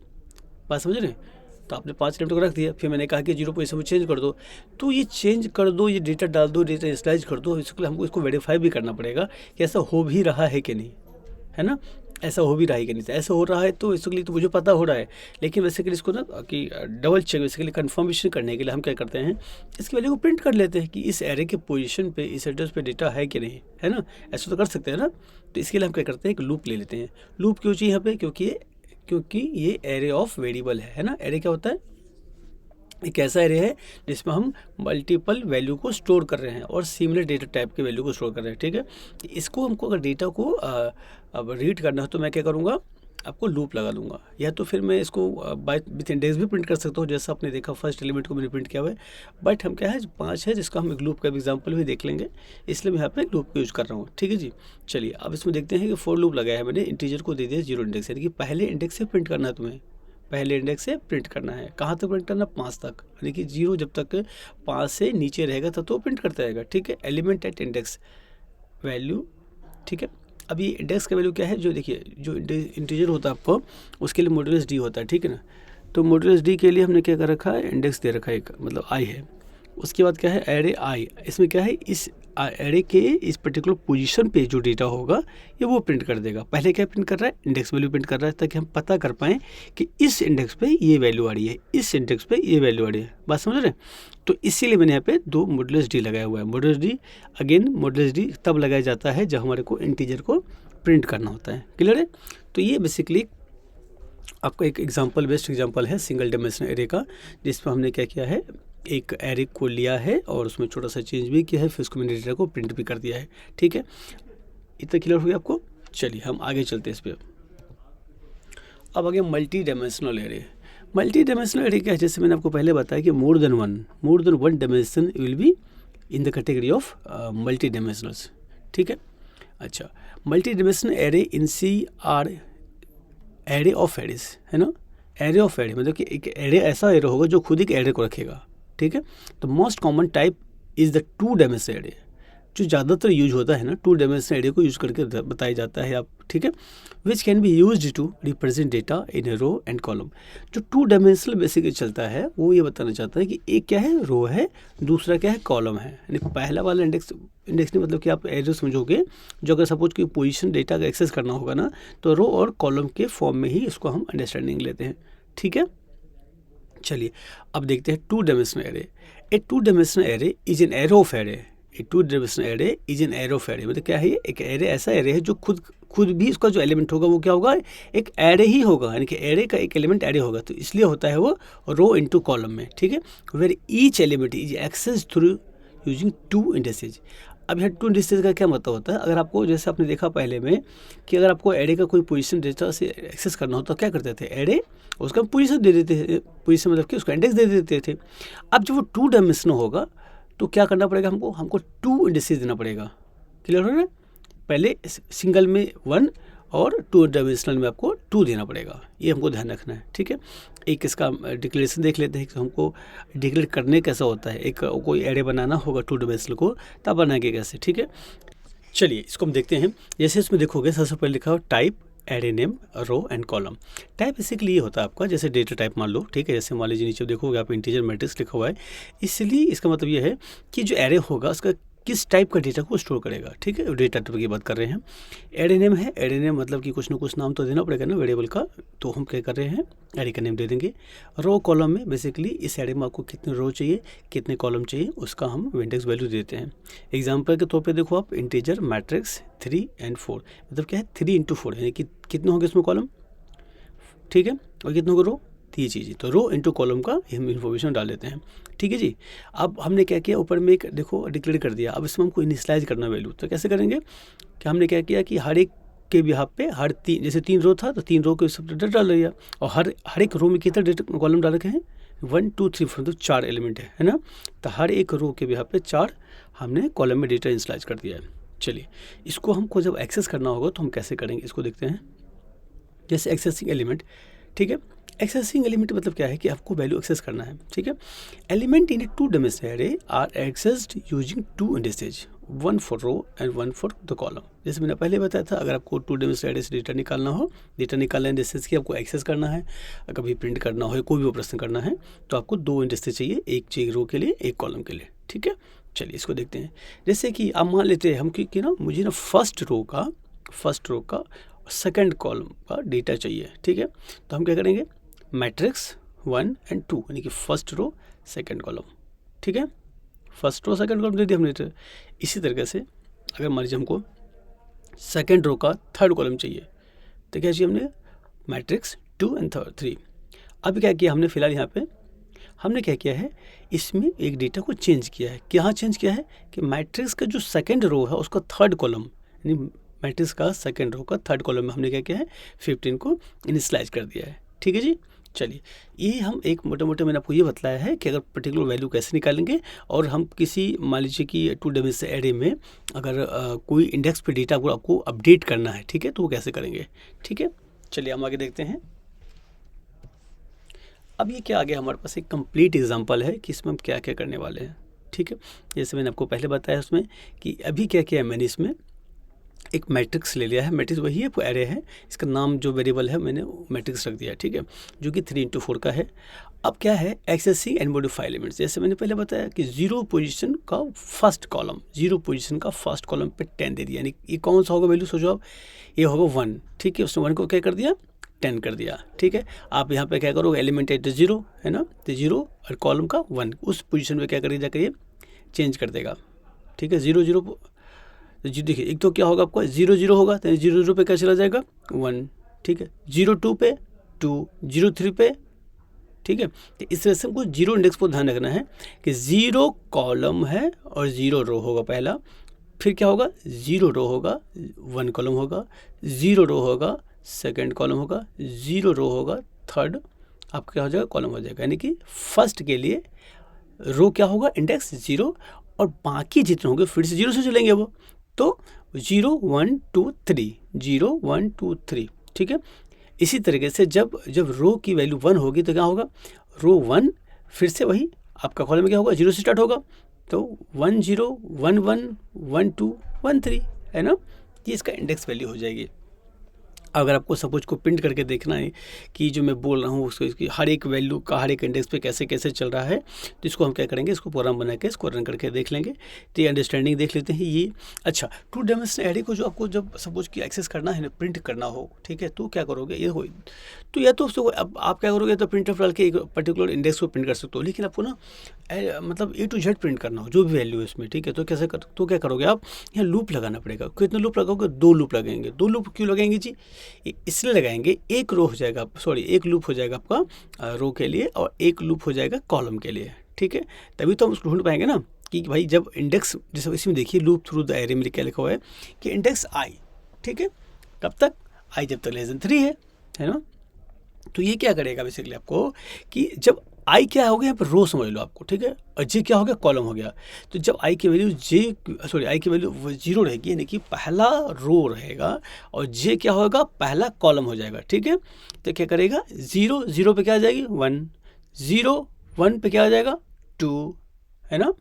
बात समझ रहे हैं? तो आपने 5 एलिमेंट को रख दिया, फिर मैंने कहा कि 0 पोजीशन में चेंज कर दो, तो ये चेंज कर दो, ये डेटा डाल दो, डेटा स्लाइज कर दो, इसके लिए हमको इसको वेरीफाई भी करना पड़ेगा कि ऐसा हो भी रहा है कि नहीं, है ना, ऐसा हो भी रहा है कि नहीं। तो ऐसा हो रहा है तो इसके लिए तो मुझे पता हो रहा है, लेकिन बेसिकली इसको ना कि डबल चेक, बेसिकली कंफर्मेशन करने के लिए हम क्या करते हैं, इसकी वैल्यू को प्रिंट कर लेते हैं कि इस एरे के पोजीशन पे, इस एड्रेस पे डेटा है कि नहीं, है ना, ऐसा तो कर सकते हैं ना। तो इसके लिए हम क्या करते हैं, एक लूप ले लेते हैं। लूप क्यों चाहिए यहाँ पे? क्योंकि ये एरे ऑफ वेरिएबल है ना। एरे क्या होता है? एक ऐसा एरे है जिसमें हम मल्टीपल वैल्यू को स्टोर कर रहे हैं और सिमिलर डेटा टाइप के वैल्यू को स्टोर कर रहे हैं, ठीक है। इसको हमको अगर डेटा को अब रीड करना है तो मैं क्या करूँगा, आपको लूप लगा दूंगा, या तो फिर मैं इसको बाय विथ इंडेक्स भी प्रिंट कर सकता हूँ, जैसा आपने देखा फर्स्ट एलिमेंट को मैंने प्रिंट किया हुआ है। बट हम क्या है, 5 है जिसका हम एक लूप का भी एग्जाम्पल भी देख लेंगे, इसलिए मैं यहाँ पे लूप को यूज़ कर रहा हूँ, ठीक है जी। चलिए अब इसमें देखते हैं कि फॉर लूप लगाया है मैंने, इंटीजर को दे दिया 0 इंडेक्स, यानी कि पहले इंडेक्स से प्रिंट करना है तुम्हें, पहले इंडेक्स से प्रिंट करना है। कहाँ तक प्रिंट करना? 5 तक, यानी कि 0 जब तक 5 से नीचे रहेगा तब तो प्रिंट करता रहेगा, ठीक है। एलिमेंट एट इंडेक्स वैल्यू, ठीक है। अब ये इंडेक्स का वैल्यू क्या है, जो देखिए जो इंटीजर होता है आपको उसके लिए मॉड्यूलस डी होता है, ठीक है ना। तो मॉड्यूलस डी के लिए हमने क्या कर रखा है, इंडेक्स दे रखा है एक, मतलब आई है। उसके बाद क्या है, एरे आई, इसमें क्या है, इस एरे के इस पर्टिकुलर पोजीशन पे जो डेटा होगा ये वो प्रिंट कर देगा। पहले क्या प्रिंट कर रहा है, इंडेक्स वैल्यू प्रिंट कर रहा है, ताकि हम पता कर पाएँ कि इस इंडेक्स पे ये वैल्यू आ रही है, इस इंडेक्स पे ये वैल्यू आ रही है, बात समझ रहे हैं। तो इसीलिए मैंने यहाँ पे 2 मॉड्यूलस डी लगाया हुआ है। Modulus D, again modulus D तब लगाया जाता है जब हमारे को इंटीजर को प्रिंट करना होता है, क्लियर है। तो ये बेसिकली आपका एक एग्जांपल, बेस्ट एग्जांपल है सिंगल डायमेंशनल एरे का, जिसमें हमने क्या किया है, एक एरे को लिया है और उसमें छोटा सा चेंज भी किया है, फिर उसको मैंने डेटा को प्रिंट भी कर दिया है, ठीक है। इतना क्लियर हो गया आपको? चलिए हम आगे चलते हैं इस पर। अब आगे multi dimensional array. Multi dimensional array क्या है, जैसे मैंने आपको पहले बताया कि more than one dimension will be in the category of multi dimensionals, ठीक है। अच्छा, multi dimensional array in C are array of arrays, है ना। एरे ऑफ एरे मतलब कि एक एरे ऐसा एरे होगा जो खुद एक एरे को रखेगा, ठीक है। तो most common type is the 2 dimensional array, जो ज़्यादातर यूज होता है ना, 2 डायमेंशनल एरे को यूज करके बताया जाता है आप, ठीक है। Which can be used to represent data in a row and column. जो 2 डायमेंशनल बेसिकली चलता है वो ये बताना चाहता है कि एक क्या है, रो है, दूसरा क्या है, कॉलम है। यानी पहला वाला इंडेक्स नहीं, मतलब कि आप एरे समझोगे, जो अगर सपोज कोई पोजीशन डेटा का एक्सेस करना होगा ना, तो रो और कॉलम के फॉर्म में ही इसको हम अंडरस्टैंडिंग लेते हैं, ठीक है। चलिए अब देखते हैं 2 dimensional array. A 2 dimensional array is an array of array. A 2 dimensional array is an array of array, मतलब क्या है, ये एक एरे ऐसा एरे है जो खुद भी इसका जो एलिमेंट होगा वो क्या होगा, एक एरे ही होगा, यानी कि एरे का एक एलिमेंट एरे होगा। तो इसलिए होता है वो रो इनटू कॉलम में, ठीक है। Where each element is access through using 2 indexes. अब यहाँ 2 इंडेक्सेज का क्या मतलब होता है, अगर आपको, जैसे आपने देखा पहले में कि अगर आपको एरे का कोई पोजीशन डेटा से एक्सेस करना हो तो क्या करते थे, एरे उसका पोजीशन दे देते थे, पोजीशन मतलब कि उसका इंडेक्स दे देते थे। अब जब वो 2 डायमेंशनल होगा तो क्या करना पड़ेगा, हमको 2 इंडेक्सेज देना पड़ेगा, क्लियर हो रहा है। पहले सिंगल में 1 और 2 डायमेंशनल में आपको 2 देना पड़ेगा, ये हमको ध्यान रखना है, ठीक है। एक इसका डिक्लेरेशन देख लेते हैं कि हमको डिक्लेयर करने कैसा होता है। एक कोई एरे बनाना होगा 2 डायमेंशनल को, तब बनाएंगे कैसे, ठीक है। चलिए इसको हम देखते हैं। जैसे इसमें देखोगे सबसे पहले लिखा हो type array name row and column. Type basically ये होता है आपका, जैसे डेटा टाइप मान लो, ठीक है। जैसे मान लीजिए नीचे देखोगे आप इंटीजर मैट्रिक्स लिखा हुआ है, इसलिए इसका मतलब ये है कि जो एरे होगा उसका किस टाइप का डेटा को स्टोर करेगा, ठीक है। डेटा टाइप की बात कर रहे हैं। एरे नेम है, एरे नेम मतलब कि कुछ ना कुछ नाम तो देना पड़ेगा ना वेरिएबल का, तो हम क्या कर रहे हैं, एरे का नेम दे देंगे। रो कॉलम में बेसिकली इस एरे में आपको कितने रो चाहिए, कितने कॉलम चाहिए, उसका हम इंडेक्स वैल्यू देते हैं। एग्जाम्पल के तौर पे देखो आप, इंटीजर मैट्रिक्स 3 और 4, मतलब क्या है 3 × 4, यानी कि कितने होंगे इसमें कॉलम, ठीक है। और कितना होगा रो, ये चीज़। तो रो इंटू कॉलम का हम इन्फॉर्मेशन डाल देते हैं, ठीक है जी। अब हमने क्या किया, ऊपर में एक देखो डिक्लेयर कर दिया। अब इसमें हमको इनिशियलाइज करना वैल्यू, तो कैसे करेंगे कि हमने क्या किया कि हर एक के बिहाफ पे हर तीन, जैसे 3 रो था तो 3 रो के सब डेटा डाल दिया, और हर एक रो में कितना डेटा कॉलम डाल रखे हैं, 1 2 3 4, तो 4 एलिमेंट है ना। तो हर एक रो के बिहाफ पे 4 हमने कॉलम में डेटा इनिशियलाइज कर दिया है। चलिए इसको हमको जब एक्सेस करना होगा तो हम कैसे करेंगे, इसको देखते हैं। जैसे एक्सेसिंग एलिमेंट, ठीक है। एक्सेसिंग एलिमेंट मतलब क्या है कि आपको वैल्यू एक्सेस करना है, ठीक है। Element in a 2 dimensional array are accessed using 2 indices, 1 for row and 1 for the column. जैसे मैंने पहले बताया था, अगर आपको 2 डायमेंशनल एरे से डेटा निकालना हो, डेटा निकालना इंडिसेज की आपको एक्सेस करना है, कभी प्रिंट करना हो, कोई भी ऑपरेशन करना है, तो आपको 2 इंडिसेज चाहिए, एक चाहिए रो के लिए, एक कॉलम के लिए, ठीक है। चलिए इसको देखते हैं। जैसे कि आप मान लेते हैं हम कि ना मुझे ना फर्स्ट रो का सेकंड कॉलम का डेटा चाहिए, ठीक है। तो हम क्या करेंगे, मैट्रिक्स 1 एंड 2, यानी कि फर्स्ट रो सेकंड कॉलम, ठीक है। फर्स्ट रो सेकंड कॉलम दे दिया हमने। तो इसी तरीके से अगर मान लीजिए हमको सेकंड रो का थर्ड कॉलम चाहिए, तो क्या चाहिए हमने, मैट्रिक्स 2 एंड 3। अब क्या किया हमने, फिलहाल यहाँ पे हमने क्या किया है, इसमें एक डेटा को चेंज किया है। क्या चेंज किया है कि मैट्रिक्स का जो सेकंड रो है उसका थर्ड कॉलम, यानी मैट्रिक्स का सेकंड रो का थर्ड कॉलम में हमने क्या किया है, 15 को इनिशियलाइज कर दिया है, ठीक है जी। चलिए ये हम एक मोटा मैंने आपको ये बताया है कि अगर पर्टिकुलर वैल्यू कैसे निकालेंगे, और हम किसी मान लीजिए कि 2 डायमेंशनल एरे में अगर कोई इंडेक्स पे डेटा को आपको अपडेट करना है, ठीक है, तो वो कैसे करेंगे, ठीक है। चलिए हम आगे देखते हैं। अब ये क्या आ गया हमारे पास, एक कंप्लीट एग्जांपल है कि इसमें हम क्या क्या करने वाले हैं, ठीक है। जैसे मैंने आपको पहले बताया उसमें कि अभी क्या किया है मैंने, इसमें एक मैट्रिक्स ले लिया है। मैट्रिक्स वही है, एरे है, इसका नाम जो वेरिएबल है मैंने मैट्रिक्स रख दिया है, ठीक है, जो कि 3 into 4 का है। अब क्या है, एक्सेसिंग एंड मॉडिफाई एलिमेंट्स। जैसे मैंने पहले बताया कि 0 पोजीशन का फर्स्ट कॉलम, 0 पोजीशन का फर्स्ट कॉलम पे 10 दे दिया, यानी ये कौन सा होगा वैल्यू, सोचो आप, ये होगा 1, ठीक है। उसने 1 को क्या कर दिया, 10 कर दिया, ठीक है। आप यहाँ पे क्या करोगे, एलिमेंट है तो 0 है ना, तो 0 और कॉलम का 1 उस पोजीशन में क्या करिए, जाकर ये चेंज कर देगा, ठीक है। 0 0 तो जी देखिए, एक तो क्या होगा आपको 0 0 होगा, तो 0 0 पे क्या चला जाएगा 1, ठीक है। 0 2 पे 2, 0 3 पे, ठीक है। तो इस तरह से हमको 0 इंडेक्स को ध्यान रखना है कि 0 कॉलम है और 0 रो होगा पहला, फिर क्या होगा, 0 रो होगा, 1 कॉलम होगा, 0 रो होगा, सेकंड कॉलम होगा, 0 रो होगा, थर्ड आपका क्या हो जाएगा, कॉलम हो जाएगा। यानी कि फर्स्ट के लिए रो क्या होगा, इंडेक्स 0, और बाकी जितने होंगे फिर से 0 से चलेंगे वो, तो 0 1 2 3, 0 1 2 3, ठीक है। इसी तरीके से जब रो की वैल्यू 1 होगी तो क्या होगा, रो 1 फिर से वही आपका कॉलम में क्या होगा, 0 से स्टार्ट होगा, तो 1 0 1 1 1 2 1 3 है ना, ये इसका इंडेक्स वैल्यू हो जाएगी। अगर आपको सपोज को प्रिंट करके देखना है कि जो मैं बोल रहा हूँ उसको, इसकी हर एक वैल्यू का हर एक इंडेक्स पे कैसे कैसे चल रहा है, तो इसको हम क्या करेंगे, इसको प्रोग्राम बना के इसको रन करके देख लेंगे, तो ये अंडरस्टैंडिंग देख लेते हैं ये। अच्छा, 2 डायमेंशनल एरे को जो आपको जब सपोज कि एक्सेस करना है ना, प्रिंट करना हो, ठीक है, तो क्या करोगे, ये हो तो या तो उसको अब आप क्या करोगे, तो प्रिंटर डाल के एक पर्टिकुलर इंडेक्स को प्रिंट कर सकते हो, लेकिन आपको ना मतलब A to Z प्रिंट करना हो जो भी वैल्यू है इसमें, ठीक है, तो कैसे तो क्या करोगे आप, यहाँ लूप लगाना पड़ेगा। कितने लूप लगाओगे, 2 लूप लगेंगे। 2 लूप क्यों लगेंगे जी, इसलिए लगाएंगे, एक रो हो जाएगा, सॉरी एक लूप हो जाएगा आपका रो के लिए, और एक लूप हो जाएगा कॉलम के लिए, ठीक है। तभी तो हम उसको ढूंढ पाएंगे ना कि भाई जब इंडेक्स, जैसे इसमें देखिए लूप थ्रू द एरे में क्या लिखा हुआ है कि इंडेक्स I, ठीक है, कब तक, I जब तक लेस देन 3 है ना। तो ये क्या करेगा बेसिकली आपको कि जब आई क्या हो गया, यहाँ पर रो समझ लो आपको, ठीक है, और जे क्या हो गया, कॉलम हो गया। तो जब आई की वैल्यू आई की वैल्यू 0 रहेगी, यानी कि पहला रो रहेगा, और जे क्या होगा, पहला कॉलम हो जाएगा, ठीक है। तो क्या करेगा, 0 0 पे क्या आ जाएगी 1, 0 1 पे क्या आ जाएगा 2 है ना,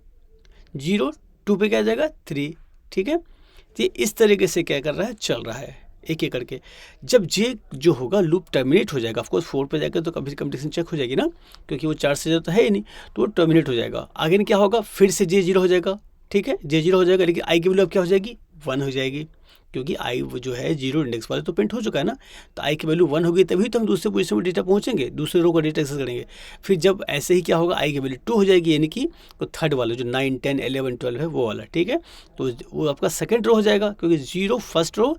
0 2 पे क्या आ जाएगा 3, ठीक है। तो इस तरीके से क्या कर रहा है, चल रहा है एक एक करके। जब जे जो होगा लूप टर्मिनेट हो जाएगा, ऑफकोर्स 4 पे जाएगा तो कभी कंडीशन चेक हो जाएगी ना, क्योंकि वो 4 से ज़्यादा तो है ही नहीं, तो वो टर्मिनेट हो जाएगा। आगे क्या होगा, फिर से जे 0 हो जाएगा, ठीक है, जे 0 हो जाएगा, लेकिन आई की वैल्यू अब क्या हो जाएगी, 1 हो जाएगी, क्योंकि आई जो है 0 इंडेक्स वाले तो प्रिंट हो चुका है ना। तो आई की वैल्यू 1 होगी, तभी तो हम दूसरे पोजीशन में डेटा पहुंचेंगे, दूसरे रो का डेटा एक्सेस करेंगे। फिर जब ऐसे ही क्या होगा, आई की वैल्यू 2 हो जाएगी, यानी कि तो थर्ड वाला जो 9 10 11 12 है वो वाला, ठीक है। तो वो आपका सेकेंड रो हो जाएगा, क्योंकि 0 फर्स्ट रो,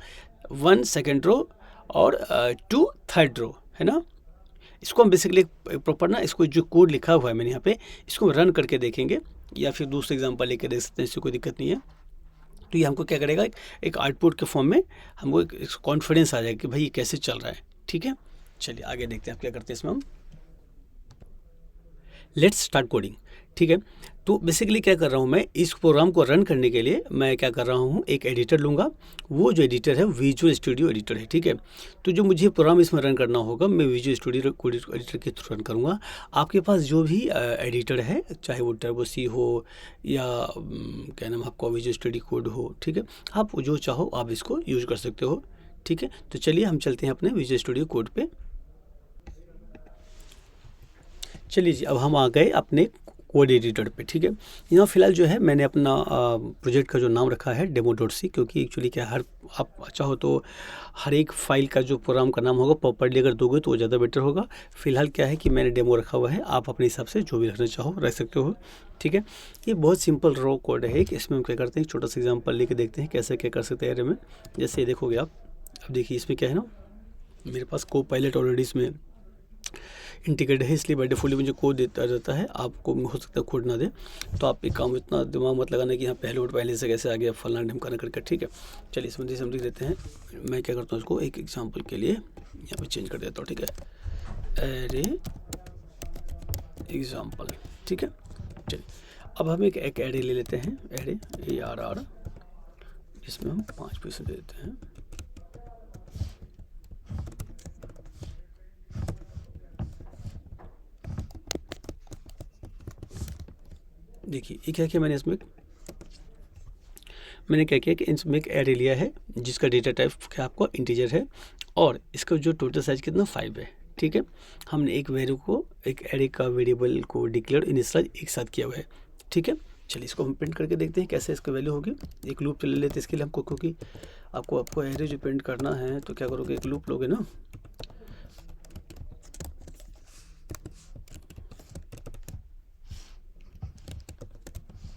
1 सेकेंड रो, और 2 थर्ड रो है ना। इसको हम बेसिकली प्रॉपर ना इसको जो कोड लिखा हुआ है मैंने यहाँ पे इसको रन करके देखेंगे, या फिर दूसरे एग्जांपल लेके देख सकते हैं, इससे कोई दिक्कत नहीं है। तो ये हमको क्या करेगा, एक आउटपुट के फॉर्म में हमको एक कॉन्फिडेंस आ जाएगा कि भाई ये कैसे चल रहा है। ठीक है, चलिए आगे देखते हैं आप क्या करते हैं इसमें हम। Let's start coding. ठीक है, तो बेसिकली क्या कर रहा हूँ मैं, इस प्रोग्राम को रन करने के लिए मैं क्या कर रहा हूँ, एक एडिटर लूँगा। वो जो एडिटर है विजुअल स्टूडियो एडिटर है। ठीक है, तो जो मुझे प्रोग्राम इसमें रन करना होगा मैं विजुअल स्टूडियो एडिटर के थ्रू रन करूँगा। आपके पास जो भी एडिटर है, चाहे वो टर्बो सी हो या क्या नाम आपका विजुअल स्टूडियो कोड हो, ठीक है, आप जो चाहो आप इसको यूज कर सकते हो। ठीक है, तो चलिए हम चलते हैं अपने विजुअल स्टूडियो कोड पे। चलिए जी, अब हम आ गए अपने कोड एडिटर पे। ठीक है, यहाँ फिलहाल जो है मैंने अपना प्रोजेक्ट का जो नाम रखा है demo.c, क्योंकि एक्चुअली क्या हर आप चाहो तो हर एक फाइल का जो प्रोग्राम का नाम होगा प्रॉपर्ली अगर दोगे तो वो ज़्यादा बेटर होगा। फिलहाल क्या है कि मैंने डेमो रखा हुआ है, आप अपने हिसाब से जो भी रखना चाहो रख सकते हो। ठीक है, ये बहुत सिंपल रो कोड है कि इसमें हम क्या करते हैं, छोटा सा एग्जाम्पल लेके देखते हैं कैसे क्या कर सकते हैं एरे में। जैसे देखोगे आप, अब देखिए इसमें क्या है ना, मेरे पास को पायलट ऑलरेडी इसमें इंटीग्रेटेड है, इसलिए बाय डिफॉल्ट मुझे कोड देता रहता है। आपको हो सकता है कोड ना दे, तो आप एक काम, इतना दिमाग मत लगाना कि यहाँ पहले से कैसे आ गया फलाना ढिमकाना करके। ठीक है, चलिए इसमें जैसे हम लिख देते हैं, मैं क्या करता हूँ इसको एक एग्जाम्पल के लिए यहाँ पे चेंज कर देता हूँ। ठीक है, एरे एग्जाम्पल। ठीक है, चलिए अब हम एक एरे ले लेते हैं, एरे ARR, जिसमें हम 5% दे देते हैं। देखिए ये क्या किया मैंने क्या किया कि इसमें एक एरे लिया है जिसका डेटा टाइप क्या आपका इंटीजर है, और इसका जो टोटल साइज कितना 5 है। ठीक है, हमने एक वैल्यू को, एक एरे का वेरिएबल को डिक्लेयर इनिशियलाइज एक साथ किया हुआ है। ठीक है, चलिए इसको हम प्रिंट करके देखते हैं कैसे इसका वैल्यू होगी। एक लूप ले लेते हैं इसके लिए हमको, क्योंकि आपको एरे जो प्रिंट करना है तो क्या करोगे, एक लूप लोगे ना।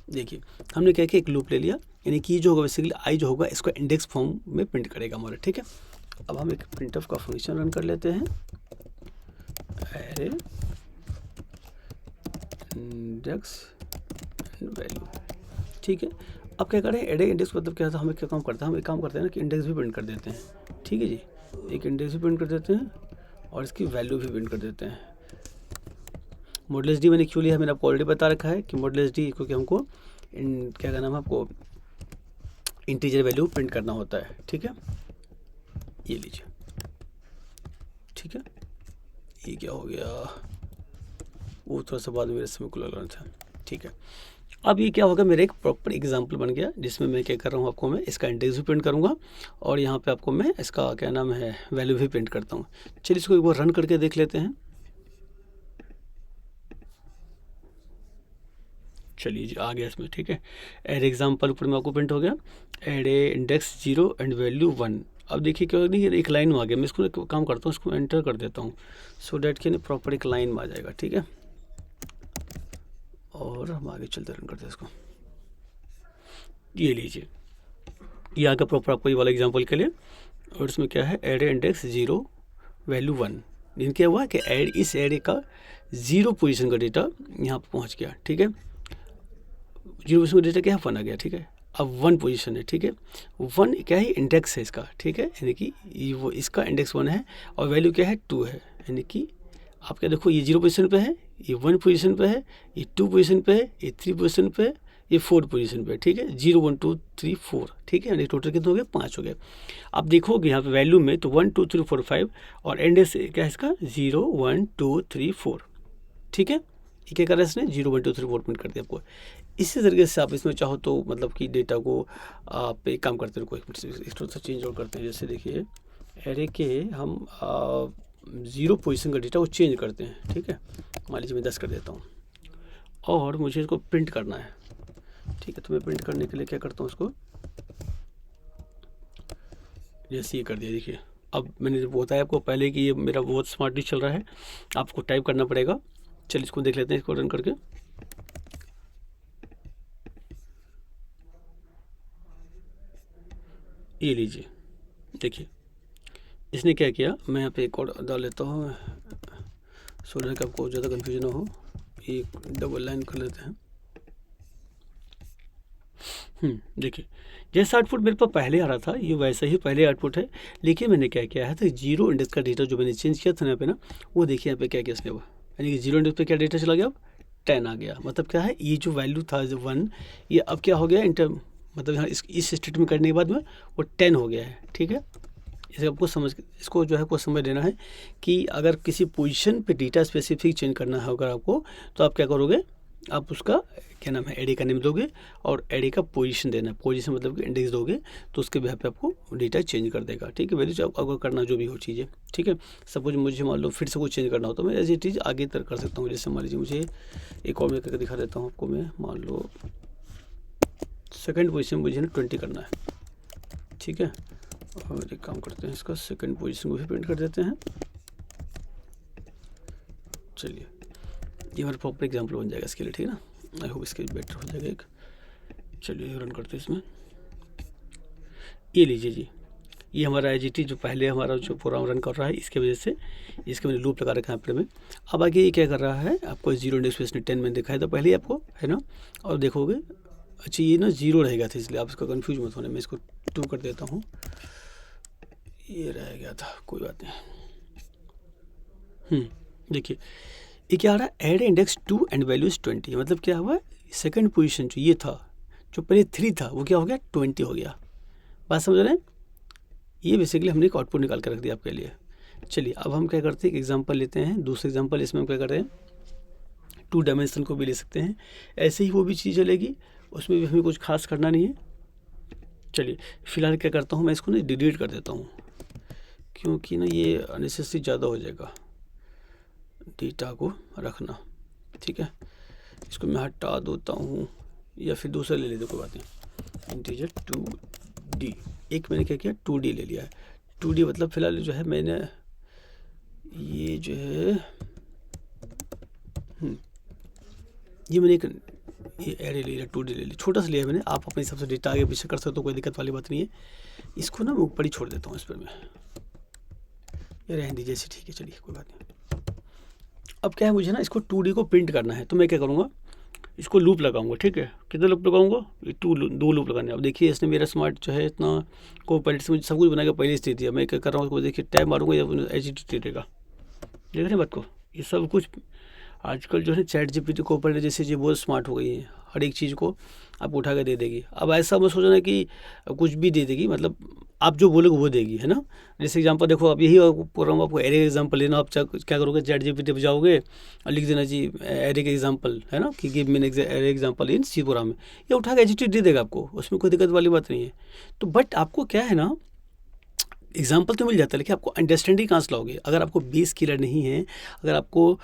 देखिए हमने क्या किया, एक लूप ले लिया, यानी कि जो होगा बेसिकली आई जो होगा इसको इंडेक्स फॉर्म में प्रिंट करेगा हमारा। ठीक है, अब हम एक प्रिंटफ का फंक्शन रन कर लेते हैं, एरे इंडेक्स वैल्यू। ठीक है, अब क्या करें, एरे इंडेक्स मतलब क्या था, हम क्या काम करते हैं, हम एक काम करते हैं ना कि इंडेक्स भी प्रिंट कर देते हैं। ठीक है जी, एक इंडेक्स भी प्रिंट कर देते हैं और इसकी वैल्यू भी प्रिंट कर देते हैं। मॉडल डी मैंने क्यों लिया है, मैंने आपको ऑलरेडी बता रखा है कि मॉडल डी क्योंकि हमको क्या नाम है, आपको इंटीजर वैल्यू प्रिंट करना होता है। ठीक है, ये लीजिए। ठीक है, ये क्या हो गया, वो थोड़ा सा बाद में मेरे समय को लगाना था। ठीक है, अब ये क्या होगा, मेरा एक प्रॉपर एग्जांपल बन गया जिसमें मैं क्या कर रहा हूँ, आपको मैं इसका इंडेक्स भी प्रिंट करूँगा और यहाँ पे आपको मैं इसका क्या नाम है वैल्यू भी प्रिंट करता हूँ। चलिए इसको एक बार रन करके देख लेते हैं। चलिए जी आ गया इसमें। ठीक है, एरे एग्जाम्पल ऊपर में आपको प्रिंट हो गया, एरे इंडेक्स 0 एंड वैल्यू 1। अब देखिए क्या नहीं, एक लाइन में आ गया। मैं इसको एक काम करता हूँ, इसको एंटर कर देता हूँ सो डैट कि प्रॉपर एक लाइन में आ जाएगा। ठीक है, और हम आगे चलते रन करते हैं इसको। ये लीजिए, ये आ गया प्रॉपर आपको ये वाला एग्जाम्पल के लिए। और इसमें क्या है, एरे इंडेक्स 0 वैल्यू 1। जिन क्या हुआ कि इस एरे का 0 पोजीशन का डेटा यहाँ पर पहुँच गया। ठीक है, 0 पोजीशन का डेटा क्या है 1 आ गया। ठीक है, अब 1 पोजीशन है। ठीक है, 1 क्या है, इंडेक्स है इसका। ठीक है, यानी कि ये वो इसका इंडेक्स 1 है और वैल्यू क्या है 2 है। यानी कि आप क्या देखो, ये 0 पोजीशन पे है, ये 1 पोजीशन पे है, ये 2 पोजीशन पे है, ये 3 पोजीशन पे है, ये 4 पोजीशन पे। ठीक है, 0 1 2 3 4। ठीक है, यानी टोटल कितने हो गए, 5 हो गए। आप देखोगे यहाँ पे वैल्यू में तो 1 2 3 4 5 और इंडेक्स क्या है इसका 0 1 2 3 4। ठीक है, ये क्या कर रहा है इसने 0 1 2 3 4 प्रिंट कर दिया आपको। इसी तरीके से आप इसमें चाहो तो मतलब कि डेटा को आप एक काम करते हैं, कोई थोड़ा सा चेंज और करते हैं। जैसे देखिए एरे के हम 0 पोजीशन का डेटा वो चेंज करते हैं। ठीक है, मान लीजिए मैं 10 कर देता हूँ और मुझे इसको प्रिंट करना है। ठीक है, तो मैं प्रिंट करने के लिए क्या करता हूँ, उसको जैसे ये कर दिया। देखिए अब मैंने जब बताया आपको पहले कि ये मेरा बहुत स्मार्टली चल रहा है, आपको टाइप करना पड़ेगा। चलिए इसको देख लेते हैं, इसको रन करके। ये लीजिए, देखिए इसने क्या किया, मैं यहाँ पे एक और डाल लेता हूँ, सो दैट आपको ज़्यादा कन्फ्यूजन ना हो, एक डबल लाइन कर लेते हैं। देखिए जैसा आउटपुट मेरे पास पहले आ रहा था ये वैसा ही पहले आउटपुट है, लेकिन मैंने क्या किया है तो जीरो इंडेक्स का डेटा जो मैंने चेंज किया था यहाँ पे ना, वो देखिए यहाँ पे क्या किया इसने, वो यानी कि जीरो इंडेक्स पे क्या डेटा चला गया, अब 10 आ गया। मतलब क्या है, ये जो वैल्यू था जो 1, ये अब क्या हो गया इंटर, मतलब यहाँ इस स्टेटमेंट करने के बाद में वो 10 हो गया है। ठीक है, इसे आपको इसको जो है को समझ लेना है कि अगर किसी पोजीशन पे डेटा स्पेसिफिक चेंज करना है अगर आपको, तो आप क्या करोगे, आप उसका क्या नाम है एरे का नेम दोगे और एरे का पोजीशन देना, पोजीशन मतलब कि इंडेक्स दोगे, तो उसके बेस पे आपको डेटा चेंज कर देगा। ठीक है, वैल्यू अगर करना जो भी हो चीज़ें। ठीक है, सपोज मुझे मान लो फिर से कुछ चेंज करना हो तो मैं ऐसी चीज़ आगे तक कर सकता हूँ। जैसे मान लीजिए मुझे एक और मैं करके दिखा देता हूँ आपको, मैं मान लो सेकेंड पोजीशन मुझे ना 20 करना है। ठीक है, और एक काम करते हैं, इसका सेकेंड पोजीशन को भी प्रिंट कर देते हैं। चलिए ये हमारा प्रॉपर एग्जाम्पल बन जाएगा इसके लिए। ठीक है ना, आई होप इसके बेटर हो जाएगा एक। चलिए रन करते हैं इसमें। ये लीजिए जी, ये हमारा IGT जो पहले हमारा जो प्रोग्राम रन कर रहा है, इसके वजह से इसके मैंने लूप लगा रखा है यहाँ पे में। अब आगे ये क्या कर रहा है, आपको जीरो इंडेक्स पे इसने 10 में दिखाया था पहले आपको, है ना, और देखोगे अच्छा ये ना जीरो रहेगा था, इसलिए आप इसका कन्फ्यूज मत होने। मैं इसको 2 कर देता हूँ, ये रह गया था, कोई बात नहीं। देखिए ये क्या आ रहा है, add index 2 and value is 20। मतलब क्या हुआ, सेकंड पोजीशन जो ये था, जो पहले 3 था, वो क्या हो गया 20 हो गया। बात समझ रहे हैं, ये बेसिकली हमने एक आउटपुट निकाल कर रख दिया आपके लिए। चलिए अब हम क्या करते हैं, एक एग्जांपल लेते हैं, दूसरे एग्जांपल इसमें हम क्या करते हैं, 2 डायमेंशन को भी ले सकते हैं, ऐसे ही वो भी चीज़ चलेगी, उसमें भी हमें कुछ खास करना नहीं है। चलिए फिलहाल क्या करता हूँ, मैं इसको ना डिलीट कर देता हूँ, क्योंकि ना ये अननेसेसरी ज़्यादा हो जाएगा डेटा को रखना। ठीक है, इसको मैं हटा देता हूँ, या फिर दूसरा ले लेते, कोई बात नहीं। इंटीजर 2D, एक मैंने क्या किया 2D ले लिया है। 2D मतलब फिलहाल जो है मैंने ये जो है ये मैंने एक ये एरे ले लिया, 2D ले लिया, छोटा सा लिया मैंने। आप अपने हिसाब से डेटा आगे पीछे कर सकते हो, कोई दिक्कत वाली बात नहीं है। इसको ना मैं ऊपर ही छोड़ देता हूँ, इस पर मैं ये रहने दीजिए ऐसे। ठीक है, चलिए कोई बात नहीं। अब क्या है, मुझे ना इसको 2D को प्रिंट करना है, तो मैं क्या करूँगा, इसको लूप लगाऊंगा। ठीक है, कितने लूप लगाऊंगा, 2 लूप लगाने। अब देखिए इसने मेरा स्मार्ट जो है इतना को पहले से मुझे सब कुछ बना के पहले से दे दिया। मैं क्या कर रहा हूँ, उसको देखिए टैब मारूंगा या IGT देगा, देख रहे हैं बात को। ये सब कुछ आजकल जो है ChatGPT को ऊपर जैसे जी बहुत स्मार्ट हो गई है, हर एक चीज़ को आपको उठा कर दे देगी। अब ऐसा मत सोचना कि कुछ भी दे देगी, मतलब आप जो बोलोगे वो देगी, है ना। जैसे एग्जांपल देखो, अब यही प्रोग्राम आपको एरे एग्जांपल लेना, आप क्या करोगे, ChatGPT पे जाओगे और लिख देना जी एरे के एग्जांपल, है ना, कि give me an array example in C program में, ये उठा के IGT दे देगा आपको, उसमें कोई दिक्कत वाली बात नहीं है। तो बट आपको क्या है ना, एग्जाम्पल तो मिल जाता है, लेकिन आपको अंडरस्टैंडिंग कहाँ से लाओगे। अगर आपको बेस क्लियर नहीं है, अगर आपको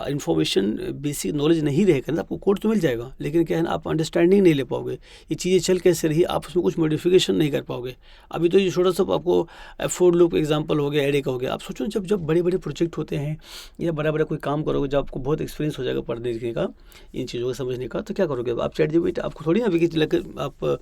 इन्फॉर्मेशन बेसिक नॉलेज नहीं रहेगा, तो आपको कोड तो मिल जाएगा, लेकिन क्या है ना, आप अंडरस्टैंडिंग नहीं ले पाओगे, ये चीज़ें चल कैसे रही, आप उसमें कुछ मॉडिफिकेशन नहीं कर पाओगे। अभी तो ये छोटा सा आपको फोर लूप एग्जाम्पल हो गया, एरे का हो गया। आप सोचो जब जब बड़े बड़े प्रोजेक्ट होते हैं या बड़ा बड़ा कोई काम करोगे, जब आपको बहुत एक्सपीरियंस हो जाएगा पढ़ने लिखने का, इन चीज़ों को समझने का, तो क्या करोगे आप, ChatGPT आपको थोड़ी ना अभी आप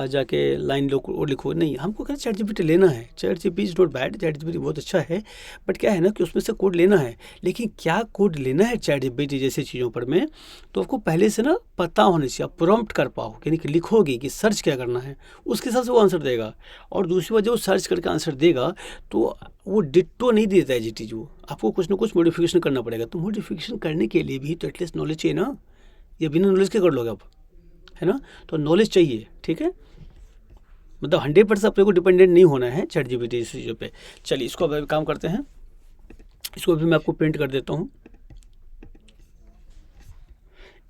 जाके लाइन लिखो, नहीं, हमको क्या ChatGPT लेना है। ChatGPT is not bad, ChatGPT बहुत अच्छा है, बट क्या है ना कि उसमें से कोड लेना है, लेकिन क्या कोड लेना है ChatGPT जैसे चीज़ों पर में, तो आपको पहले से ना पता होने से आप प्रॉम्प्ट कर पाओ, यानी कि लिखोगे कि सर्च क्या करना है, उसके हिसाब से वो आंसर देगा। और दूसरी बात, जब वो सर्च करके आंसर देगा तो वो डिट्टो नहीं देता है GT, जो आपको कुछ ना कुछ मॉडिफिकेशन करना पड़ेगा। तो मॉडिफिकेशन करने के लिए भी तो एटलीस्ट नॉलेज चाहिए ना, या बिना नॉलेज के कर लोगे आप, है ना। तो नॉलेज चाहिए, ठीक है, मतलब 100% अपने को डिपेंडेंट नहीं होना है ChatGPT इस चीज़ों पे। चलिए इसको अब काम करते हैं, इसको भी मैं आपको प्रिंट कर देता हूँ।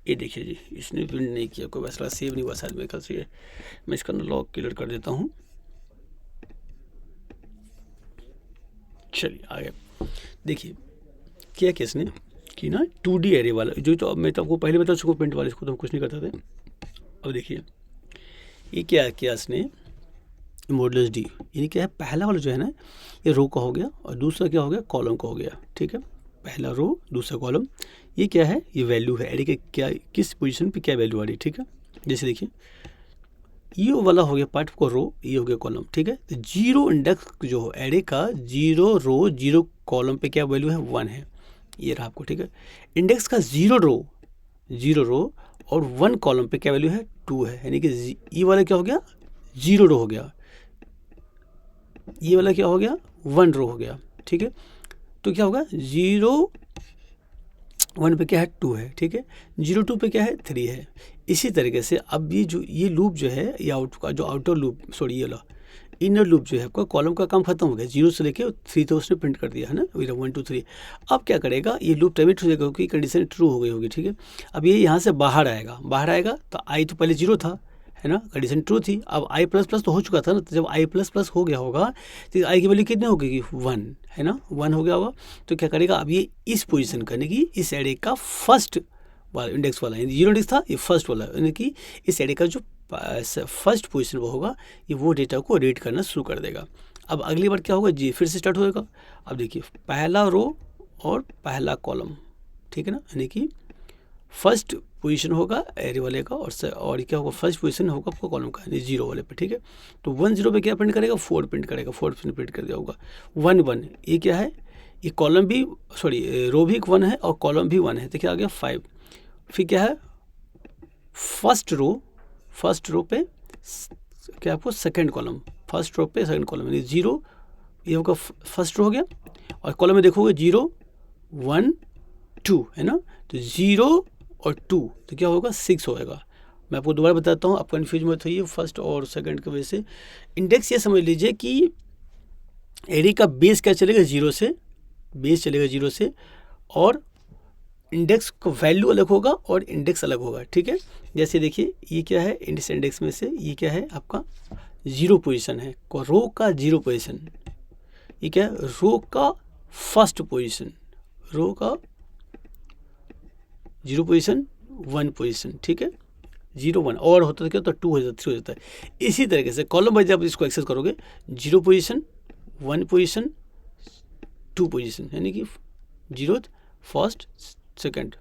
ये देखिए जी, इसने प्रिंट नहीं किया, कोई मसला, सेव नहीं हुआ शायद मेरे ख्याल से। ये मैं इसका लॉग क्लियर कर देता हूँ। चलिए आगे देखिए क्या इसने कि ना 2D एरे वाला जो, तो अब मैं तो आपको पहले बता चुका प्रिंट वाले, इसको तो हम कुछ नहीं करते थे। अब देखिए ये क्या किया इसने, मॉडुलस D, यानी क्या है, पहला वाला जो है ना ये रो का हो गया, और दूसरा क्या हो गया, कॉलम का हो गया। ठीक है, पहला रो दूसरा कॉलम, ये क्या है, ये वैल्यू है एरे के, क्या किस पोजीशन पे क्या वैल्यू आ रही है। ठीक है, जैसे देखिए ये वाला हो गया पार्ट को रो, ये हो गया कॉलम। ठीक है, तो जीरो इंडेक्स जो हो एरे का, 0 रो 0 कॉलम पे क्या वैल्यू है, 1 है। ये रहा आपको, ठीक है। इंडेक्स का 0 रो और 1 कॉलम पे क्या वैल्यू है, 2 है, यानी कि ये वाला क्या हो गया, 0 रो हो गया, ये वाला क्या हो गया, 1 रो हो गया, ठीक है। तो क्या होगा, 0 1 पे क्या है, 2 है, ठीक है। 0 2 पे क्या है, 3 है। इसी तरीके से अब ये लूप जो है, ये आउटर लूप, सॉरी ये वाला इनर लूप जो है आपका, कॉलम का काम खत्म हो गया, 0 से लेके 3 तो उसने प्रिंट कर दिया है ना, 1 2 3। अब क्या करेगा, ये लूप टर्मिनेट हो जाएगा क्योंकि कंडीशन ट्रू हो गई होगी, ठीक है। अब ये यहाँ से बाहर आएगा तो आई तो पहले 0 था, है ना, कंडीशन ट्रू थी। अब आई प्लस प्लस तो हो चुका था ना, तो जब आई प्लस प्लस हो गया होगा तो आई की वैल्यू कितनी हो गई, 1, है ना, 1 हो गया होगा। तो क्या करेगा, अब ये इस पोजीशन करने की, इस एरे का फर्स्ट वाला इंडेक्स वाला, 0 इंडेक्स था, ये फर्स्ट वाला, यानी कि इस एरे का जो फर्स्ट पोजीशन वो होगा, ये वो डेटा को रीड करना शुरू कर देगा। अब अगली बार क्या होगा जी, फिर से स्टार्ट होएगा। अब देखिए, पहला रो और पहला कॉलम, ठीक है ना, यानी कि फर्स्ट पोजीशन होगा एरे वाले का, और क्या होगा, फर्स्ट पोजीशन होगा आपका कॉलम का, यानी 0 वाले पे, ठीक है। तो 1 0 पे क्या प्रिंट करेगा, 4 प्रिंट करेगा, 4 प्रिंट कर दिया होगा। 1 1 ये क्या है, ये कॉलम भी, सॉरी रो भी 1 है और कॉलम भी 1 है, तो क्या आ गया 5। फिर क्या है, फर्स्ट रो पे क्या आपको सेकंड कॉलम, फर्स्ट रो पे सेकंड कॉलम, यानी 0 ये होगा फर्स्ट रो हो गया, और कॉलम में देखोगे 0 1 2, है ना, तो 0 और 2 तो क्या होगा, 6 होएगा। मैं आपको दोबारा बताता हूँ, आप कन्फ्यूज मत होइए फर्स्ट और सेकंड की वजह से। इंडेक्स ये समझ लीजिए कि एरे का बेस क्या चलेगा, 0 से, बेस चलेगा 0 से, और इंडेक्स का वैल्यू अलग होगा और इंडेक्स अलग होगा, ठीक है। जैसे देखिए, ये क्या है, इस इंडेक्स में से ये क्या है आपका 0 पोजीशन है, रो का 0 पोजीशन, ये क्या है, रो का फर्स्ट पोजीशन, रो का 0 पोजीशन 1 पोजीशन, ठीक है। 0 1 और होता है क्या, तो 2 हो जाता है, 3 हो जाता है। इसी तरीके से कॉलम वाइज आप इसको एक्सेस करोगे, 0 पोजीशन 1 पोजीशन 2 पोजीशन, यानी कि 0 फर्स्ट सेकंड,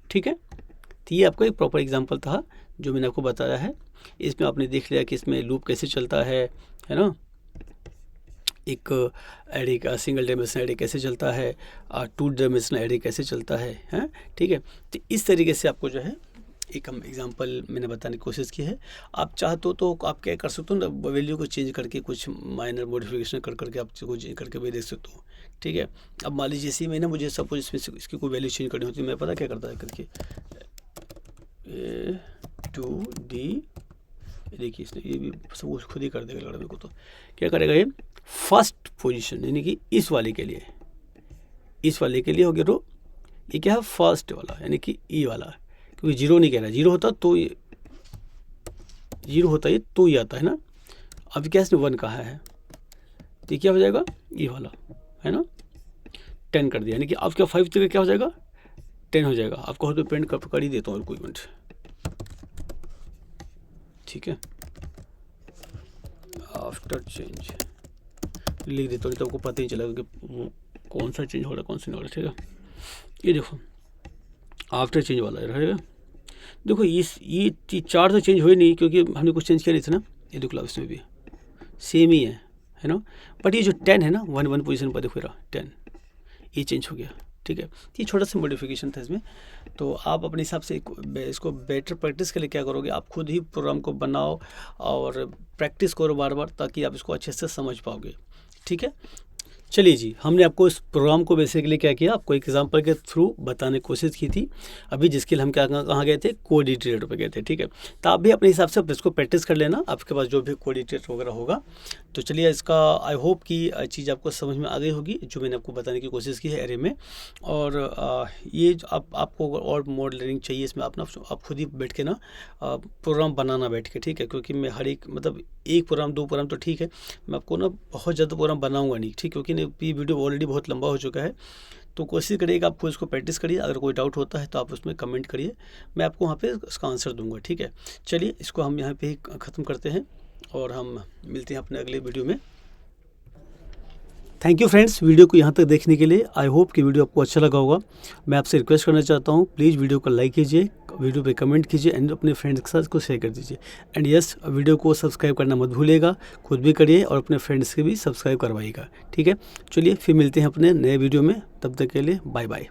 ठीक है। तो ये आपका एक प्रॉपर एग्जांपल था जो मैंने आपको बताया है। इसमें आपने देख लिया कि इसमें लूप कैसे चलता है ना, एक एरे का सिंगल डायमेंशनल एरे कैसे चलता है, 2 डायमेंशनल एरे कैसे चलता है, हैं, ठीक है। तो इस तरीके से आपको जो है एक हम एग्जांपल मैंने बताने की कोशिश की है। आप चाहते हो तो आप क्या कर सकते हो ना, वैल्यू को चेंज करके कुछ माइनर मॉडिफिकेशन करके आप इसको चेंज करके भी देख सकते हो, ठीक है। अब मान लीजिए इसी में ना मुझे सपोज इसमें इसकी कोई वैल्यू चेंज करनी होती है, मैं पता क्या करता है करके, 2D, देखिए इसने ये भी सब खुद ही कर देगा लड़ा मेरे को। तो क्या करेगा, ये फर्स्ट पोजीशन, यानी कि इस वाले के लिए हो गया रो, ये क्या है फर्स्ट वाला, यानी कि ई वाला, क्योंकि 0 नहीं कह रहा, 0 होता तो ये 0 होता है तो ये आता है ना। अब क्या इसने 1 कहा है, तो क्या हो जाएगा, ये वाला, है ना, 10 कर दिया, यानी कि अब क्या 5 तक क्या हो जाएगा, 10 हो जाएगा। आपको तो प्रिंट कर ही देता हूँ कोई मिनट, ठीक है। आफ्टर चेंज लिख देता हूँ तो आपको पता ही चलेगा कि वो कौन सा चेंज हो रहा है कौन सा नहीं हो रहा है, ठीक है। ये देखो आफ्टर चेंज वाला रहेगा। देखो ये 4 तो चेंज हुए नहीं क्योंकि हमने कुछ चेंज किया नहीं था ना। ये देखो इसमें भी सेम ही है ना, बट ये जो 10 है ना 1 पोजीशन पर देखो रहा 10, ये चेंज हो गया, ठीक है। ये छोटा सा मॉडिफिकेशन था इसमें। तो आप अपने हिसाब से इसको बेटर प्रैक्टिस के लिए क्या करोगे, आप खुद ही प्रोग्राम को बनाओ और प्रैक्टिस करो बार बार, ताकि आप इसको अच्छे से समझ पाओगे, ठीक है। चलिए जी, हमने आपको इस प्रोग्राम को बेसिकली क्या किया, आपको एक एग्जांपल के थ्रू बताने की कोशिश की थी। अभी जिसके लिए हम कहाँ गए थे, कोड एडिटर पे गए थे, ठीक है। तो आप भी अपने हिसाब से इसको प्रैक्टिस कर लेना, आपके पास जो भी कोड एडिटर वगैरह होगा। तो चलिए, इसका आई होप कि चीज़ आपको समझ में आ गई होगी जो मैंने आपको बताने की कोशिश की है एरे में। और ये आपको और मोड लर्निंग चाहिए इसमें, आप खुद ही बैठ के ना प्रोग्राम बनाना बैठ के, ठीक है। क्योंकि मैं हर एक मतलब एक प्रोग्राम 2 प्रोग्राम तो ठीक है, मैं आपको ना बहुत ज़्यादा प्रोग्राम बनाऊंगा नहीं, ठीक, क्योंकि ये वीडियो ऑलरेडी बहुत लंबा हो चुका है। तो कोशिश करिएगा आप खुद इसको प्रैक्टिस करिए, अगर कोई डाउट होता है तो आप उसमें कमेंट करिए, मैं आपको वहाँ पे उसका आंसर दूंगा, ठीक है। चलिए, इसको हम यहाँ पे ही ख़त्म करते हैं और हम मिलते हैं अपने अगले वीडियो में। थैंक यू फ्रेंड्स, वीडियो को यहाँ तक देखने के लिए। आई होप कि वीडियो आपको अच्छा लगा होगा। मैं आपसे रिक्वेस्ट करना चाहता हूँ, प्लीज़ वीडियो को लाइक कीजिए, वीडियो पे कमेंट कीजिए एंड अपने फ्रेंड्स के साथ इसको शेयर कर दीजिए। एंड यस, वीडियो को सब्सक्राइब करना मत भूलिएगा, खुद भी करिए और अपने फ्रेंड्स के भी सब्सक्राइब करवाइएगा, ठीक है। चलिए, फिर मिलते हैं अपने नए वीडियो में, तब तक के लिए बाय बाय।